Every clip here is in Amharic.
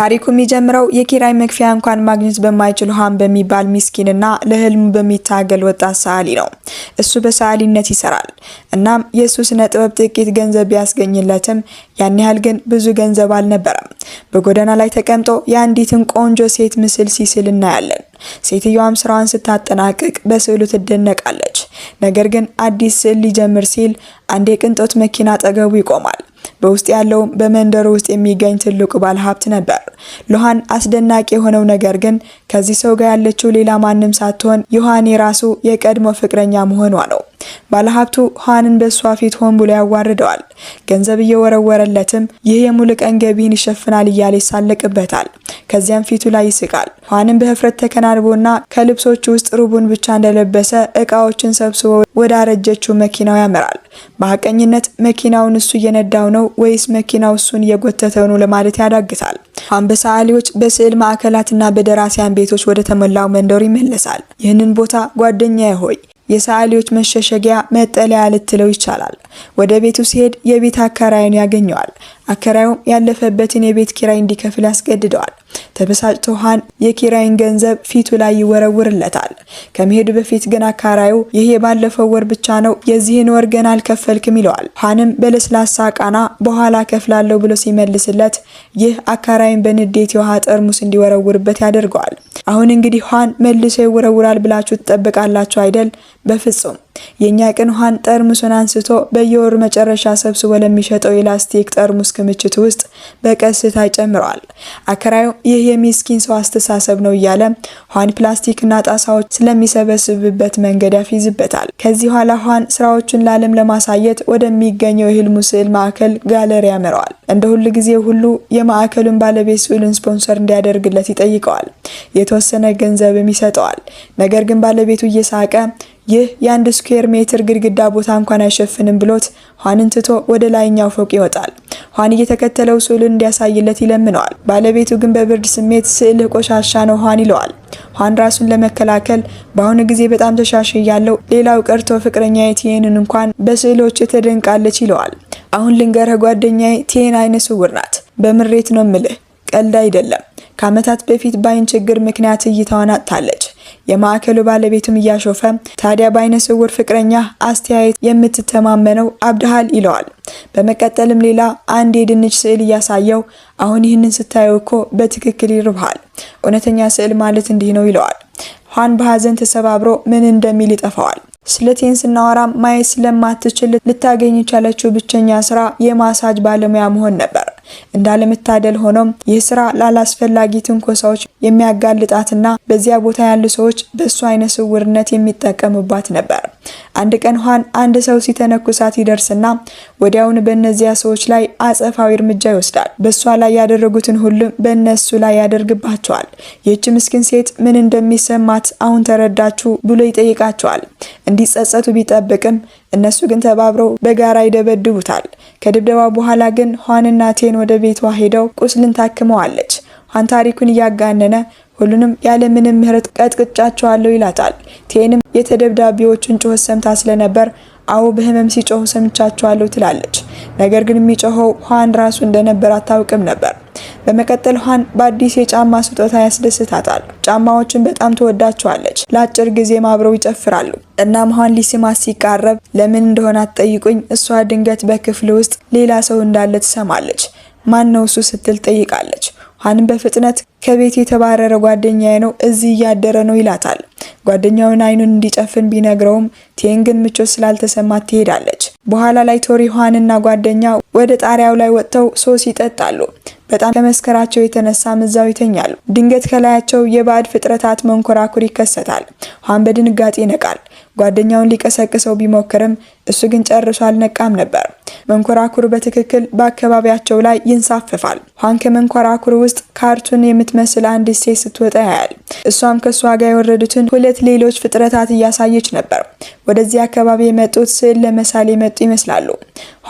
ታሪኩ የሚጀምረው የኪራይ መክፈያ እንኳን ማግኘት በማይችል ሀን በሚባል ምስኪንና ለህልሙ በሚታገል ወጣት ሰዓሊ ነው። እሱ በሰዓሊነት ይሰራል። እናም የሱ ስነ ጥበብ ጥቂት ገንዘብ ቢያስገኝለትም ያን ያህል ግን ብዙ ገንዘብ አልነበረም። በጎዳና ላይ ተቀምጦ የአንዲትን ቆንጆ ሴት ምስል ሲስል እናያለን። ሴትዮዋም ስራዋን ስታጠናቅቅ በስዕሉ ትደነቃለች። ነገር ግን አዲስ ስዕል ሊጀምር ሲል አንድ የቅንጦት መኪና አጠገቡ ይቆማል። በውስጥ ያለው በመንደሩ ውስጥ የሚገኝ ትልቁ ባለሀብት ነበር። ለሃን አስደናቂ የሆነው ነገር ግን ከዚህ ሰው ጋር ያለችው ሌላ ማንም ሳትሆን ዮሐን የራሱ የቀድሞ ፍቅረኛ መሆኗ ነው። ባለሀብቱ ሃንን በሷ ፊት ሆን ብሎ ያዋርደዋል። ገንዘብ እየወረወረለትም ይህ የሙሉ ቀን ገቢን ይሸፍናል እያለ ይሳለቅበታል። ከዚያም ፊቱ ላይ ይስቃል። ሃንን በህፍረት ተከናንቦና ከልብሶቹ ውስጥ ሩቡን ብቻ እንደለበሰ እቃዎችን ሰብስቦ ወደ አረጀችው መኪናው ያመራል። በሐቀኝነት መኪናውን እሱ እየነዳው ነው ወይስ መኪናው እሱን እየጎተተው ነው ለማለት ያዳግታል። ሃን በሰዓሊዎች በስዕል ማዕከላትና በደራሲያን ቤቶች ወደ ተሞላው መንደር ይመለሳል። ይህንን ቦታ ጓደኛዬ ሆይ የሰዓሊዎች መሸሸጊያ መጠለያ ልትለው ይቻላል። ወደ ቤቱ ሲሄድ የቤት አከራዩን ያገኘዋል። አከራዩም ያለፈበትን የቤት ኪራይ እንዲከፍል ያስገድደዋል። ተበሳጭቶ ሃን የኪራይን ገንዘብ ፊቱ ላይ ይወረውርለታል። ከመሄዱ በፊት ግን አከራዩ ይሄ ባለፈው ወር ብቻ ነው፣ የዚህን ወር ገና አልከፈልክም ይለዋል። ሃንም በለስላሳ ቃና በኋላ ከፍላለሁ ብሎ ሲመልስለት ይህ አከራዩን በንዴት የውሃ ጠርሙስ እንዲወረውርበት ያደርገዋል። አሁን እንግዲህ ሃን መልሶ ይወረውራል ብላችሁ ትጠብቃላችሁ አይደል? በፍጹም። የኛ ቀን ሃን ጠርሙሱን አንስቶ በየወሩ መጨረሻ ሰብስቦ ለሚሸጠው የላስቲክ ጠርሙስ ክምችት ውስጥ በቀስታ ይጨምረዋል። አከራዩ ይህ የሚስኪን ሰው አስተሳሰብ ነው እያለ ሃን ፕላስቲክና ጣሳዎች ስለሚሰበስብበት መንገድ ያፊዝበታል። ከዚህ ኋላ ሃን ስራዎቹን ለዓለም ለማሳየት ወደሚገኘው የህልሙ ስዕል ማዕከል ጋለሪ ያመራዋል። እንደ ሁሉ ጊዜ ሁሉ የማዕከሉን ባለቤት ስዕሉን ስፖንሰር እንዲያደርግለት ይጠይቀዋል። የተወሰነ ገንዘብም ይሰጠዋል። ነገር ግን ባለቤቱ እየሳቀ ይህ የአንድ ስኩዌር ሜትር ግድግዳ ቦታ እንኳን አይሸፍንም ብሎት ሃንን ትቶ ወደ ላይኛው ፎቅ ይወጣል። ሃን እየተከተለው ስዕሉን እንዲያሳይለት ይለምነዋል። ባለቤቱ ግን በብርድ ስሜት ስዕልህ ቆሻሻ ነው ሃን ይለዋል። ሃን ራሱን ለመከላከል በአሁኑ ጊዜ በጣም ተሻሽያለሁ፣ ሌላው ቀርቶ ፍቅረኛዬ ቲየንን እንኳን በስዕሎች ተደንቃለች ይለዋል። አሁን ልንገርህ ጓደኛዬ ቲየን አይነ ስውር ናት። በምሬት ነው ምልህ፣ ቀልድ አይደለም። ከዓመታት በፊት በአይን ችግር ምክንያት እይታዋን አጥታለች። የማዕከሉ ባለቤቱም እያሾፈ ታዲያ በአይነ ስውር ፍቅረኛ አስተያየት የምትተማመነው አብድሃል ይለዋል። በመቀጠልም ሌላ አንድ የድንች ስዕል እያሳየው አሁን ይህንን ስታየው እኮ በትክክል ይርብሃል፣ እውነተኛ ስዕል ማለት እንዲህ ነው ይለዋል። ሃን በሐዘን ተሰባብሮ ምን እንደሚል ይጠፋዋል። ስለቴን ስናወራ ማየት ስለማትችል ልታገኝ የቻለችው ብቸኛ ስራ የማሳጅ ባለሙያ መሆን ነበር። እንዳለመታደል ሆኖም ይህ ስራ ላላስፈላጊ ትንኮሳዎች የሚያጋልጣትና በዚያ ቦታ ያሉ ሰዎች በእሱ አይነ ስውርነት የሚጠቀሙባት ነበር። አንድ ቀን ሃን አንድ ሰው ሲተነኩሳት ይደርስና ወዲያውኑ በእነዚያ ሰዎች ላይ አጸፋዊ እርምጃ ይወስዳል። በእሷ ላይ ያደረጉትን ሁሉም በእነሱ ላይ ያደርግባቸዋል። ይህች ምስኪን ሴት ምን እንደሚሰማት አሁን ተረዳችሁ ብሎ ይጠይቃቸዋል። እንዲጸጸቱ ቢጠብቅም እነሱ ግን ተባብረው በጋራ ይደበድቡታል። ከድብደባ በኋላ ግን ሃንና ቲየን ወደ ቤቷ ሄደው ቁስልን ታክመዋለች። ሃን ታሪኩን እያጋነነ ሁሉንም ያለ ምንም ምህረት ቀጥቅጫቸዋለሁ ይላታል። ቲየንም የተደብዳቢዎቹን ጩኸት ሰምታ ስለነበር አው በህመም ሲጮሁ ሰምቻቸዋለሁ ትላለች። ነገር ግን የሚጮኸው ሃን ራሱ እንደነበር አታውቅም ነበር። በመቀጠል ሃን በአዲስ የጫማ ስጦታ ያስደስታታል። ጫማዎችን በጣም ትወዳቸዋለች። ለአጭር ጊዜ አብረው ይጨፍራሉ። እናም ሃን ሊስማት ሲቃረብ ለምን እንደሆነ አትጠይቁኝ፣ እሷ ድንገት በክፍል ውስጥ ሌላ ሰው እንዳለ ትሰማለች። ማን ነው እሱ ስትል ጠይቃለች። ሃንም በፍጥነት ከቤት የተባረረ ጓደኛዬ ነው፣ እዚህ እያደረ ነው ይላታል። ጓደኛውን አይኑን እንዲጨፍን ቢነግረውም ቲየን ግን ምቾት ስላልተሰማት ትሄዳለች። በኋላ ላይ ቶሪ ሃንና ጓደኛው ወደ ጣሪያው ላይ ወጥተው ሶስ ይጠጣሉ። በጣም ከመስከራቸው የተነሳ እዛው ይተኛሉ። ድንገት ከላያቸው የባዕድ ፍጥረታት መንኮራኩር ይከሰታል። ሃን በድንጋጤ ይነቃል። ጓደኛውን ሊቀሰቅሰው ቢሞክርም እሱ ግን ጨርሶ አልነቃም ነበር። መንኮራኩሩ በትክክል በአካባቢያቸው ላይ ይንሳፈፋል። ሃን ከመንኮራኩሩ ውስጥ ካርቱን የምትመስል አንዲት ሴት ስትወጣ ያያል። እሷም ከሷ ጋር የወረዱትን ሁለት ሌሎች ፍጥረታት እያሳየች ነበር። ወደዚህ አካባቢ የመጡት ስዕል ለመሳል የመጡ ይመስላሉ።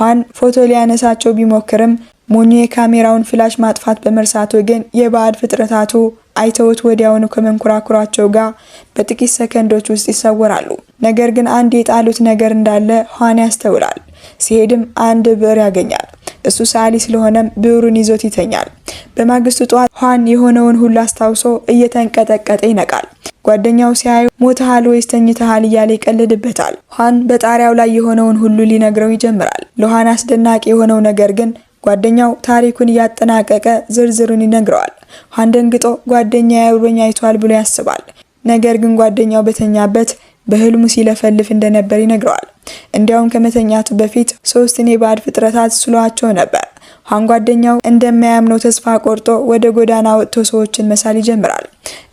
ሃን ፎቶ ሊያነሳቸው ቢሞክርም ሞኞ የካሜራውን ፍላሽ ማጥፋት በመርሳቱ ግን የባዕድ ፍጥረታቱ አይተውት ወዲያውኑ ከመንኮራኩራቸው ጋር በጥቂት ሰከንዶች ውስጥ ይሰወራሉ። ነገር ግን አንድ የጣሉት ነገር እንዳለ ሃን ያስተውላል። ሲሄድም አንድ ብዕር ያገኛል። እሱ ሰዓሊ ስለሆነም ብዕሩን ይዞት ይተኛል። በማግስቱ ጠዋት ኋን የሆነውን ሁሉ አስታውሶ እየተንቀጠቀጠ ይነቃል። ጓደኛው ሲያዩ ሞተሃል ወይስ ተኝተሃል እያለ ይቀልድበታል። ኋን በጣሪያው ላይ የሆነውን ሁሉ ሊነግረው ይጀምራል። ለኋን አስደናቂ የሆነው ነገር ግን ጓደኛው ታሪኩን እያጠናቀቀ ዝርዝሩን ይነግረዋል። ኋን ደንግጦ ጓደኛዬ አብሮኝ አይቷል ብሎ ያስባል። ነገር ግን ጓደኛው በተኛበት በህልሙ ሲለፈልፍ እንደነበር ይነግረዋል። እንዲያውም ከመተኛቱ በፊት 3 የባዕድ ፍጥረታት ስሏቸው ነበር። ኋን ጓደኛው እንደማያምነው ተስፋ ቆርጦ ወደ ጎዳና ወጥቶ ሰዎችን መሳል ይጀምራል።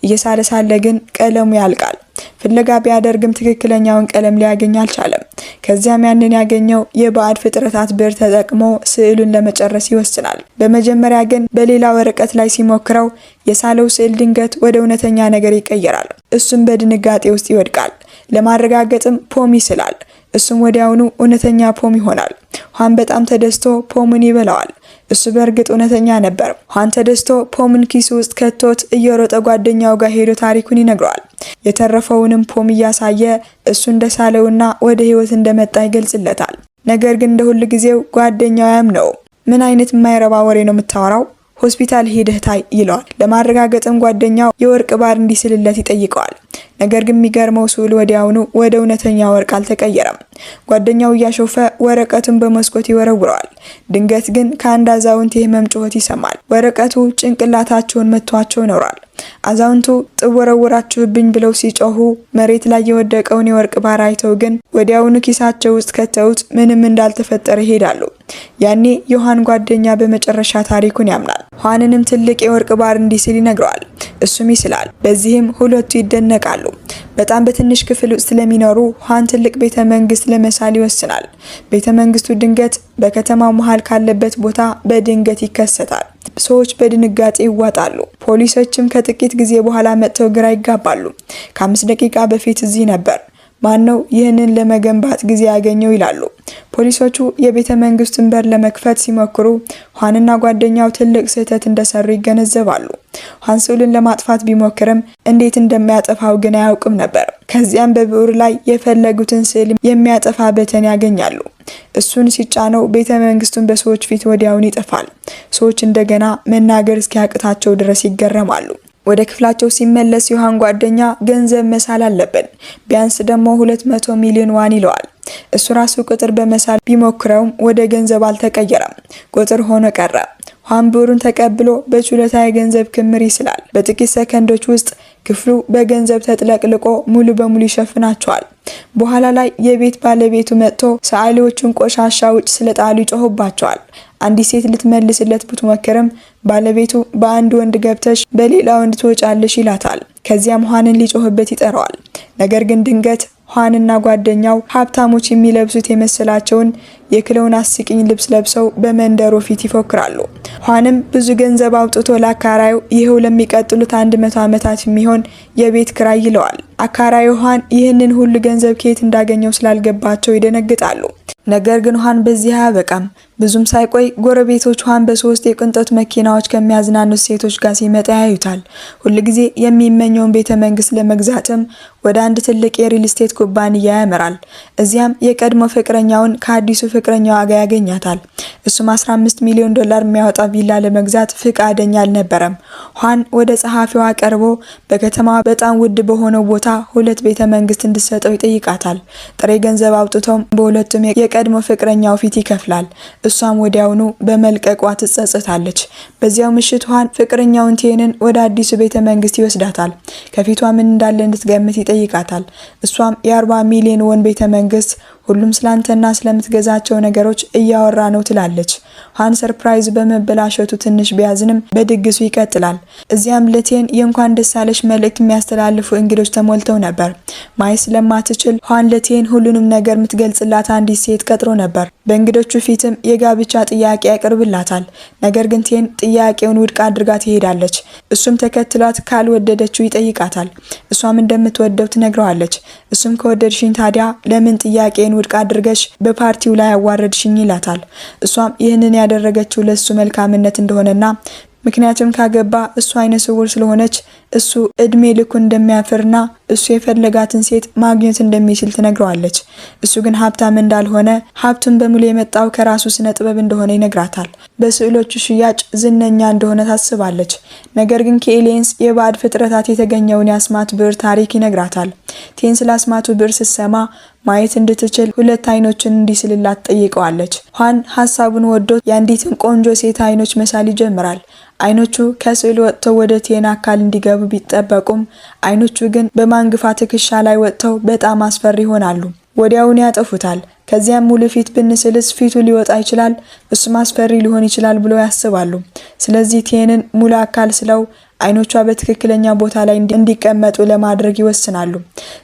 እየሳለ ሳለ ግን ቀለሙ ያልቃል። ፍለጋ ቢያደርግም ትክክለኛውን ቀለም ሊያገኝ አልቻለም። ከዚያም ያንን ያገኘው የባዕድ ፍጥረታት ብዕር ተጠቅሞ ስዕሉን ለመጨረስ ይወስናል። በመጀመሪያ ግን በሌላ ወረቀት ላይ ሲሞክረው የሳለው ስዕል ድንገት ወደ እውነተኛ ነገር ይቀየራል። እሱም በድንጋጤ ውስጥ ይወድቃል። ለማረጋገጥም ፖም ይስላል። እሱም ወዲያውኑ እውነተኛ ፖም ይሆናል። ኋን በጣም ተደስቶ ፖምን ይበላዋል። እሱ በእርግጥ እውነተኛ ነበር። ኋን ተደስቶ ፖምን ኪሱ ውስጥ ከቶት እየሮጠ ጓደኛው ጋር ሄዶ ታሪኩን ይነግረዋል። የተረፈውንም ፖም እያሳየ እሱ እንደሳለውና ወደ ህይወት እንደመጣ ይገልጽለታል። ነገር ግን እንደ ሁሉ ጊዜው ጓደኛው ያምነው። ምን አይነት የማይረባ ወሬ ነው የምታወራው? ሆስፒታል ሄደህ ታይ ይለዋል። ለማረጋገጥም ጓደኛው የወርቅ ባር እንዲስልለት ይጠይቀዋል። ነገር ግን የሚገርመው ስዕሉ ወዲያውኑ ወደ እውነተኛ ወርቅ አልተቀየረም። ጓደኛው እያሾፈ ወረቀቱን በመስኮት ይወረውረዋል። ድንገት ግን ከአንድ አዛውንት የህመም ጩኸት ይሰማል። ወረቀቱ ጭንቅላታቸውን መቷቸው ይኖራል። አዛውንቱ ጥወረወራችሁብኝ ብለው ሲጮሁ መሬት ላይ የወደቀውን የወርቅ ባር አይተው ግን ወዲያውኑ ኪሳቸው ውስጥ ከተውት ምንም እንዳልተፈጠረ ይሄዳሉ። ያኔ ዮሐን ጓደኛ በመጨረሻ ታሪኩን ያምናል። ኋንንም ትልቅ የወርቅ ባር እንዲስል ይነግረዋል። እሱም ይስላል። በዚህም ሁለቱ ይደነቃሉ። በጣም በትንሽ ክፍል ውስጥ ስለሚኖሩ ኋን ትልቅ ቤተ መንግስት ለመሳል ይወስናል። ቤተ መንግስቱ ድንገት በከተማው መሃል ካለበት ቦታ በድንገት ይከሰታል። ሰዎች በድንጋጤ ይዋጣሉ። ፖሊሶችም ከጥቂት ጊዜ በኋላ መጥተው ግራ ይጋባሉ። ከ5 ደቂቃ በፊት እዚህ ነበር፣ ማነው ይህንን ለመገንባት ጊዜ ያገኘው ይላሉ። ፖሊሶቹ የቤተ መንግስቱን በር ለመክፈት ሲሞክሩ ኋንና ጓደኛው ትልቅ ስህተት እንደሰሩ ይገነዘባሉ። ኋን ስዕሉን ለማጥፋት ቢሞክርም እንዴት እንደሚያጠፋው ግን አያውቅም ነበር። ከዚያም በብዕሩ ላይ የፈለጉትን ስዕል የሚያጠፋ በተን ያገኛሉ። እሱን ሲጫነው ቤተ መንግስቱን በሰዎች ፊት ወዲያውን ይጠፋል። ሰዎች እንደገና መናገር እስኪያቅታቸው ድረስ ይገረማሉ። ወደ ክፍላቸው ሲመለስ ዮሐን ጓደኛ ገንዘብ መሳል አለብን፣ ቢያንስ ደግሞ 200 ሚሊዮን ዋን ይለዋል። እሱ ራሱ ቁጥር በመሳል ቢሞክረውም ወደ ገንዘብ አልተቀየረም፣ ቁጥር ሆኖ ቀረ። ኋን ብዕሩን ተቀብሎ በችሎታ የገንዘብ ክምር ይስላል። በጥቂት ሰከንዶች ውስጥ ክፍሉ በገንዘብ ተጥለቅልቆ ሙሉ በሙሉ ይሸፍናቸዋል። በኋላ ላይ የቤት ባለቤቱ መጥቶ ሰዓሊዎቹን ቆሻሻ ውጭ ስለጣሉ ይጮህባቸዋል። አንዲት ሴት ልትመልስለት ብትሞክርም ባለቤቱ በአንድ ወንድ ገብተሽ በሌላ ወንድ ትወጫለሽ ይላታል። ከዚያም ኋንን ሊጮህበት ይጠራዋል። ነገር ግን ድንገት ኋንና ጓደኛው ሀብታሞች የሚለብሱት የመሰላቸውን የክለውን አስቂኝ ልብስ ለብሰው በመንደሩ ፊት ይፎክራሉ። ኋንም ብዙ ገንዘብ አውጥቶ ለአካራዩ ይኸው ለሚቀጥሉት 100 ዓመታት የሚሆን የቤት ክራይ ይለዋል። አካራዩ ኋን ይህንን ሁሉ ገንዘብ ከየት እንዳገኘው ስላልገባቸው ይደነግጣሉ። ነገር ግን ኋን በዚህ አያበቃም። ብዙም ሳይቆይ ጎረቤቶች ኋን በ3 የቅንጦት መኪናዎች ከሚያዝናኑት ሴቶች ጋር ሲመጣ ያዩታል። ሁልጊዜ የሚመኘውን ቤተ መንግስት ለመግዛትም ወደ አንድ ትልቅ የሪል ስቴት ኩባንያ ያመራል። እዚያም የቀድሞ ፍቅረኛውን ከአዲሱ ፍቅረኛዋ ጋር ያገኛታል። እሱም $15 ሚሊዮን የሚያወጣ ቪላ ለመግዛት ፍቃደኛ አልነበረም። ኋን ወደ ጸሐፊዋ ቀርቦ በከተማዋ በጣም ውድ በሆነው ቦታ 2 ቤተ መንግስት እንድትሰጠው ይጠይቃታል። ጥሬ ገንዘብ አውጥቶም በሁለቱም የቀድሞ ፍቅረኛው ፊት ይከፍላል። እሷም ወዲያውኑ በመልቀቋ ትጸጸታለች። በዚያው ምሽት ኋን ፍቅረኛውን ቴንን ወደ አዲሱ ቤተ መንግስት ይወስዳታል። ከፊቷ ምን እንዳለ እንድትገምት ይጠይቃታል። እሷም የ40 ሚሊዮን ወን ቤተ መንግስት ሁሉም ስላንተና ስለምትገዛቸው ነገሮች እያወራ ነው ትላለች። ኋን ሰርፕራይዝ በመበላሸቱ ትንሽ ቢያዝንም በድግሱ ይቀጥላል። እዚያም ለቴን የእንኳን ደስ አለሽ መልእክት የሚያስተላልፉ እንግዶች ተሞልተው ነበር። ማየት ስለማትችል ኋን ለቴን ሁሉንም ነገር የምትገልጽላት አንዲት ሴት ቀጥሮ ነበር። በእንግዶቹ ፊትም የጋብቻ ጥያቄ ያቀርብላታል። ነገር ግን ቴን ጥያቄውን ውድቅ አድርጋ ትሄዳለች። እሱም ተከትሏት ካልወደደችው ይጠይቃታል። እሷም እንደምትወደው ትነግረዋለች። እሱም ከወደድሽኝ ታዲያ ለምን ጥያቄን ውድቅ አድርገሽ በፓርቲው ላይ ያዋረድሽኝ ይላታል። እሷም ይህንን ያደረገችው ለሱ መልካምነት እንደሆነና ምክንያቱም ካገባ እሱ አይነ ስውር ስለሆነች እሱ እድሜ ልኩ እንደሚያፍርና እሱ የፈለጋትን ሴት ማግኘት እንደሚችል ትነግረዋለች። እሱ ግን ሀብታም እንዳልሆነ፣ ሀብቱን በሙሉ የመጣው ከራሱ ስነ ጥበብ እንደሆነ ይነግራታል። በስዕሎቹ ሽያጭ ዝነኛ እንደሆነ ታስባለች። ነገር ግን ከኤሊየንስ የባዕድ ፍጥረታት የተገኘውን የአስማት ብዕር ታሪክ ይነግራታል። ቴን ስለ አስማቱ ብዕር ስትሰማ ማየት እንድትችል 2 አይኖችን እንዲስልላት ጠይቀዋለች። ኋን ሀሳቡን ወዶ የአንዲትን ቆንጆ ሴት አይኖች መሳል ይጀምራል። አይኖቹ ከስዕል ወጥተው ወደ ቴን አካል እንዲገቡ ቢጠበቁም አይኖቹ ግን በማንግፋ ትከሻ ላይ ወጥተው በጣም አስፈሪ ይሆናሉ። ወዲያውን ያጠፉታል። ከዚያም ሙሉ ፊት ብንስልስ ፊቱ ሊወጣ ይችላል፣ እሱም አስፈሪ ሊሆን ይችላል ብለው ያስባሉ። ስለዚህ ቴንን ሙሉ አካል ስለው አይኖቿ በትክክለኛ ቦታ ላይ እንዲቀመጡ ለማድረግ ይወስናሉ።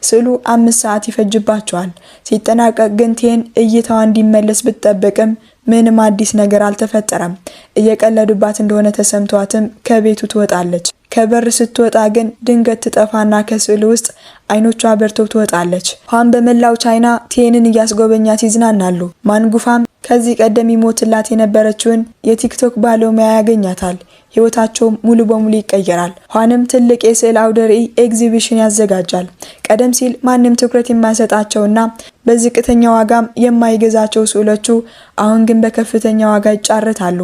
ስዕሉ 5 ሰዓት ይፈጅባቸዋል። ሲጠናቀቅ ግን ቴን እይታዋ እንዲመለስ ብትጠብቅም ምንም አዲስ ነገር አልተፈጠረም። እየቀለዱባት እንደሆነ ተሰምቷትም ከቤቱ ትወጣለች። ከበር ስትወጣ ግን ድንገት ትጠፋና ከስዕሉ ውስጥ አይኖቿ በርተው ትወጣለች። ኋን በመላው ቻይና ቴንን እያስጎበኛት ይዝናናሉ። ማንጉፋም ከዚህ ቀደም ይሞትላት የነበረችውን የቲክቶክ ባለሙያ ያገኛታል። ህይወታቸው ሙሉ በሙሉ ይቀየራል። ኋንም ትልቅ የስዕል አውደ ርዕይ ኤግዚቢሽን ያዘጋጃል። ቀደም ሲል ማንም ትኩረት የማይሰጣቸውና በዝቅተኛ ዋጋም የማይገዛቸው ስዕሎቹ አሁን ግን በከፍተኛ ዋጋ ይጫረታሉ።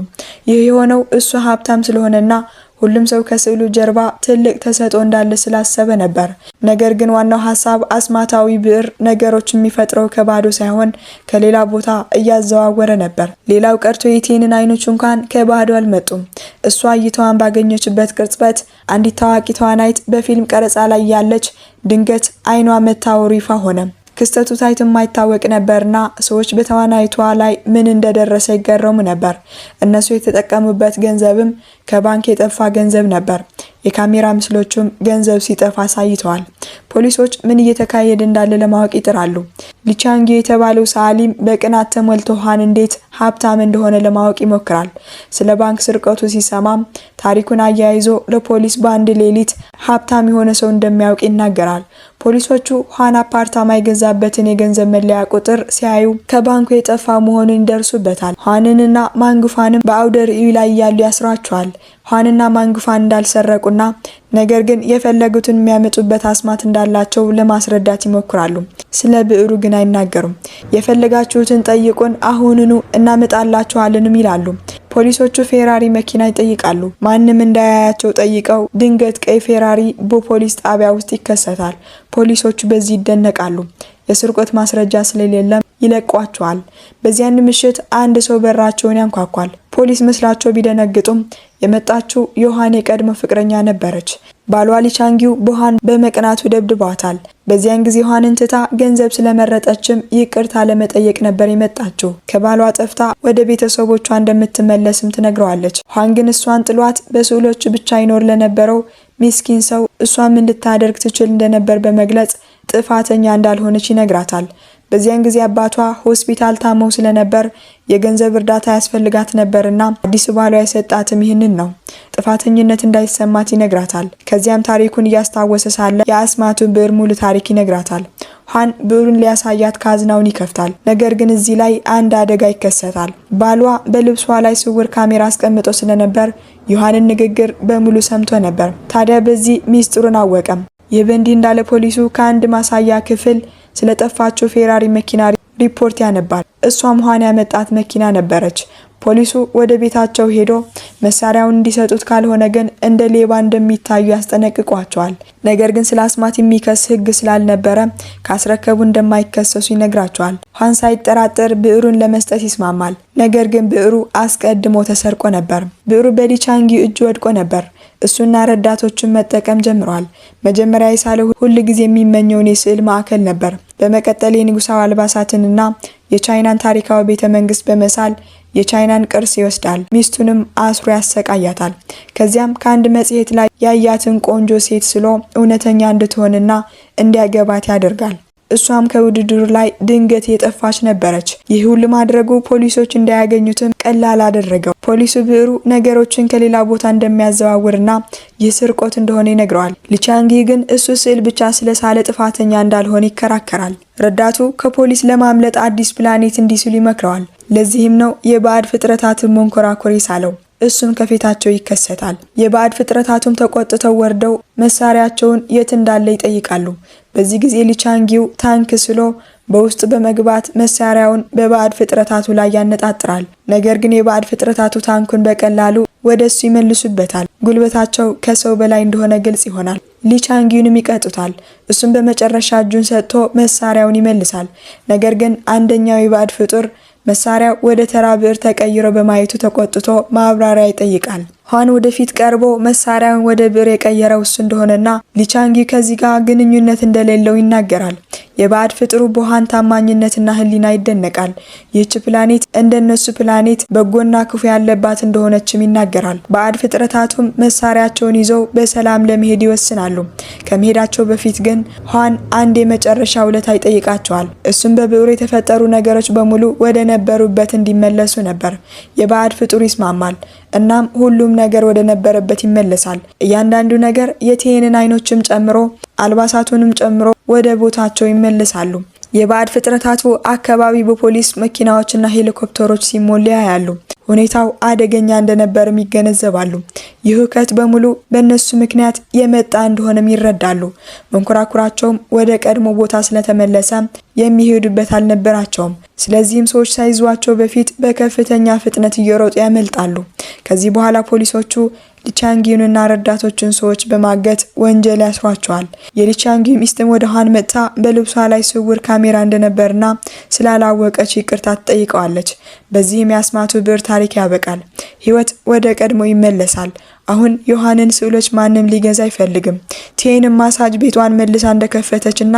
ይህ የሆነው እሱ ሀብታም ስለሆነና ሁሉም ሰው ከስዕሉ ጀርባ ትልቅ ተሰጥኦ እንዳለ ስላሰበ ነበር። ነገር ግን ዋናው ሀሳብ አስማታዊ ብዕር ነገሮች የሚፈጥረው ከባዶ ሳይሆን ከሌላ ቦታ እያዘዋወረ ነበር። ሌላው ቀርቶ የቴንን አይኖች እንኳን ከባዶ አልመጡም። እሷ እይታዋን ባገኘችበት ቅጽበት አንዲት ታዋቂ ተዋናይት በፊልም ቀረጻ ላይ ያለች ድንገት አይኗ መታወሩ ይፋ ሆነ። ክስተቱ ታይቶ የማይታወቅ ነበርና ሰዎች በተዋናይቷ ላይ ምን እንደደረሰ ይገረሙ ነበር። እነሱ የተጠቀሙበት ገንዘብም ከባንክ የጠፋ ገንዘብ ነበር። የካሜራ ምስሎቹም ገንዘብ ሲጠፋ አሳይተዋል። ፖሊሶች ምን እየተካሄደ እንዳለ ለማወቅ ይጥራሉ። ሊቻንጊ የተባለው ሰዓሊም በቅናት ተሞልቶ ኋን እንዴት ሀብታም እንደሆነ ለማወቅ ይሞክራል። ስለ ባንክ ስርቆቱ ሲሰማም ታሪኩን አያይዞ ለፖሊስ በአንድ ሌሊት ሀብታም የሆነ ሰው እንደሚያውቅ ይናገራል። ፖሊሶቹ ኋን አፓርታማ የገዛበትን የገንዘብ መለያ ቁጥር ሲያዩ ከባንኩ የጠፋ መሆኑን ይደርሱበታል። ኋንንና ማንጉፋንም በአውደ ርዕዩ ላይ ያሉ ያስሯቸዋል። ኋንና ማንጉፋን እንዳልሰረቁና ነገር ግን የፈለጉትን የሚያመጡበት አስማት እንዳላቸው ለማስረዳት ይሞክራሉ። ስለ ብዕሩ ግን አይናገሩም። የፈለጋችሁትን ጠይቁን፣ አሁንኑ እናመጣላችኋለንም ይላሉ። ፖሊሶቹ ፌራሪ መኪና ይጠይቃሉ። ማንም እንዳያያቸው ጠይቀው ድንገት ቀይ ፌራሪ በፖሊስ ጣቢያ ውስጥ ይከሰታል። ፖሊሶቹ በዚህ ይደነቃሉ። የስርቆት ማስረጃ ስለሌለም ይለቋቸዋል። በዚያን ምሽት አንድ ሰው በራቸውን ያንኳኳል። ፖሊስ መስላቸው ቢደነግጡም የመጣችው ዮሐን የቀድሞ ፍቅረኛ ነበረች። ባሏ ሊቻንጊው በኋን በመቅናቱ ደብድቧታል። በዚያን ጊዜ ዮሐንን ትታ ገንዘብ ስለመረጠችም ይቅርታ ለመጠየቅ ነበር የመጣችው። ከባሏ ጠፍታ ወደ ቤተሰቦቿ እንደምትመለስም ትነግረዋለች። ዮሐን ግን እሷን ጥሏት በስዕሎቹ ብቻ ይኖር ለነበረው ሚስኪን ሰው እሷ ምን ልታደርግ ትችል እንደነበር በመግለጽ ጥፋተኛ እንዳልሆነች ይነግራታል። በዚያን ጊዜ አባቷ ሆስፒታል ታመው ስለነበር የገንዘብ እርዳታ ያስፈልጋት ነበርና አዲስ ባሏ የሰጣትም ይህንን ነው። ጥፋተኝነት እንዳይሰማት ይነግራታል። ከዚያም ታሪኩን እያስታወሰ ሳለ የአስማቱ ብዕር ሙሉ ታሪክ ይነግራታል። ኋን ብዕሩን ሊያሳያት ካዝናውን ይከፍታል። ነገር ግን እዚህ ላይ አንድ አደጋ ይከሰታል። ባሏ በልብሷ ላይ ስውር ካሜራ አስቀምጦ ስለነበር ዮሐንን ንግግር በሙሉ ሰምቶ ነበር። ታዲያ በዚህ ሚስጥሩን አወቀም። ይህ በእንዲህ እንዳለ ፖሊሱ ከአንድ ማሳያ ክፍል ስለጠፋቸው ፌራሪ መኪና ሪፖርት ያነባል። እሷም ኋን ያመጣት መኪና ነበረች። ፖሊሱ ወደ ቤታቸው ሄዶ መሳሪያውን እንዲሰጡት ካልሆነ ግን እንደ ሌባ እንደሚታዩ ያስጠነቅቋቸዋል። ነገር ግን ስለ አስማት የሚከስ ሕግ ስላልነበረ ካስረከቡ እንደማይከሰሱ ይነግራቸዋል። ኋን ሳይጠራጠር ብዕሩን ለመስጠት ይስማማል። ነገር ግን ብዕሩ አስቀድሞ ተሰርቆ ነበር። ብዕሩ በሊቻንጊ እጅ ወድቆ ነበር። እሱና ረዳቶቹን መጠቀም ጀምረዋል። መጀመሪያ የሳለው ሁሉ ጊዜ የሚመኘውን የስዕል ማዕከል ነበር። በመቀጠል የንጉሳዊ አልባሳትንና የቻይናን ታሪካዊ ቤተመንግስት በመሳል የቻይናን ቅርስ ይወስዳል። ሚስቱንም አስሮ ያሰቃያታል። ከዚያም ከአንድ መጽሔት ላይ ያያትን ቆንጆ ሴት ስሎ እውነተኛ እንድትሆንና እንዲያገባት ያደርጋል። እሷም ከውድድሩ ላይ ድንገት የጠፋች ነበረች። ይህ ሁሉ ማድረጉ ፖሊሶች እንዳያገኙትም ቀላል አደረገው። ፖሊሱ ብዕሩ ነገሮችን ከሌላ ቦታ እንደሚያዘዋውርና ይህ ስርቆት እንደሆነ ይነግረዋል። ሊቻንጊ ግን እሱ ስዕል ብቻ ስለሳለ ጥፋተኛ እንዳልሆነ ይከራከራል። ረዳቱ ከፖሊስ ለማምለጥ አዲስ ፕላኔት እንዲስሉ ይመክረዋል። ለዚህም ነው የባዕድ ፍጥረታትን መንኮራኮር የሳለው። እሱም ከፊታቸው ይከሰታል። የባዕድ ፍጥረታቱም ተቆጥተው ወርደው መሳሪያቸውን የት እንዳለ ይጠይቃሉ። በዚህ ጊዜ ሊቻንጊው ታንክ ስሎ በውስጥ በመግባት መሳሪያውን በባዕድ ፍጥረታቱ ላይ ያነጣጥራል። ነገር ግን የባዕድ ፍጥረታቱ ታንኩን በቀላሉ ወደ እሱ ይመልሱበታል። ጉልበታቸው ከሰው በላይ እንደሆነ ግልጽ ይሆናል። ሊቻንጊውንም ይቀጡታል። እሱም በመጨረሻ እጁን ሰጥቶ መሳሪያውን ይመልሳል። ነገር ግን አንደኛው የባዕድ ፍጡር መሳሪያው ወደ ተራ ብዕር ተቀይሮ በማየቱ ተቆጥቶ ማብራሪያ ይጠይቃል። ኋን ወደፊት ቀርቦ መሳሪያውን ወደ ብዕር የቀየረው እሱ እንደሆነና ሊቻንጊው ከዚህ ጋር ግንኙነት እንደሌለው ይናገራል። የባዕድ ፍጥሩ በኋን ታማኝነትና ሕሊና ይደነቃል። ይህች ፕላኔት እንደነሱ ፕላኔት በጎና ክፉ ያለባት እንደሆነችም ይናገራል። ባዕድ ፍጥረታቱም መሳሪያቸውን ይዘው በሰላም ለመሄድ ይወስናሉ። ከመሄዳቸው በፊት ግን ኋን አንድ የመጨረሻ ውለታ ይጠይቃቸዋል። እሱም በብዕሩ የተፈጠሩ ነገሮች በሙሉ ወደ ነበሩበት እንዲመለሱ ነበር። የባዕድ ፍጡር ይስማማል። እናም ሁሉም ነገር ወደ ነበረበት ይመለሳል። እያንዳንዱ ነገር የቴንን አይኖችም ጨምሮ አልባሳቱንም ጨምሮ ወደ ቦታቸው ይመለሳሉ። የባዕድ ፍጥረታቱ አካባቢ በፖሊስ መኪናዎችና ሄሊኮፕተሮች ሲሞላ ያያሉ። ሁኔታው አደገኛ እንደነበርም ይገነዘባሉ። ይህ ሁከት በሙሉ በእነሱ ምክንያት የመጣ እንደሆነም ይረዳሉ። መንኮራኩራቸውም ወደ ቀድሞ ቦታ ስለተመለሰ የሚሄዱበት አልነበራቸውም። ስለዚህም ሰዎች ሳይዟቸው በፊት በከፍተኛ ፍጥነት እየሮጡ ያመልጣሉ። ከዚህ በኋላ ፖሊሶቹ ሊቻንጊውንና ረዳቶቹን ሰዎች በማገት ወንጀል ያስሯቸዋል። የሊቻንጊው ሚስትም ወደ ኋን መጥታ በልብሷ ላይ ስውር ካሜራ እንደነበርና ስላላወቀች ይቅርታ ትጠይቀዋለች። በዚህም የአስማቱ ብዕር ታሪክ ያበቃል። ህይወት ወደ ቀድሞ ይመለሳል። አሁን ዮሐንን ስዕሎች ማንም ሊገዛ አይፈልግም። ቴንም ማሳጅ ቤቷን መልሳ እንደከፈተችና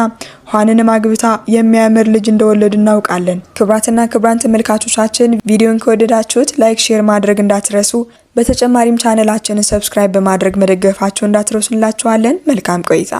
ኋንንም አግብታ የሚያምር ልጅ እንደወለዱ እናውቃለን። ክብራትና ክብራን ተመልካቾቻችን ቪዲዮን ከወደዳችሁት ላይክ፣ ሼር ማድረግ እንዳትረሱ። በተጨማሪም ቻናላችንን ሰብስክራይብ በማድረግ መደገፋችሁ እንዳትረሱላችኋለን። መልካም ቆይታ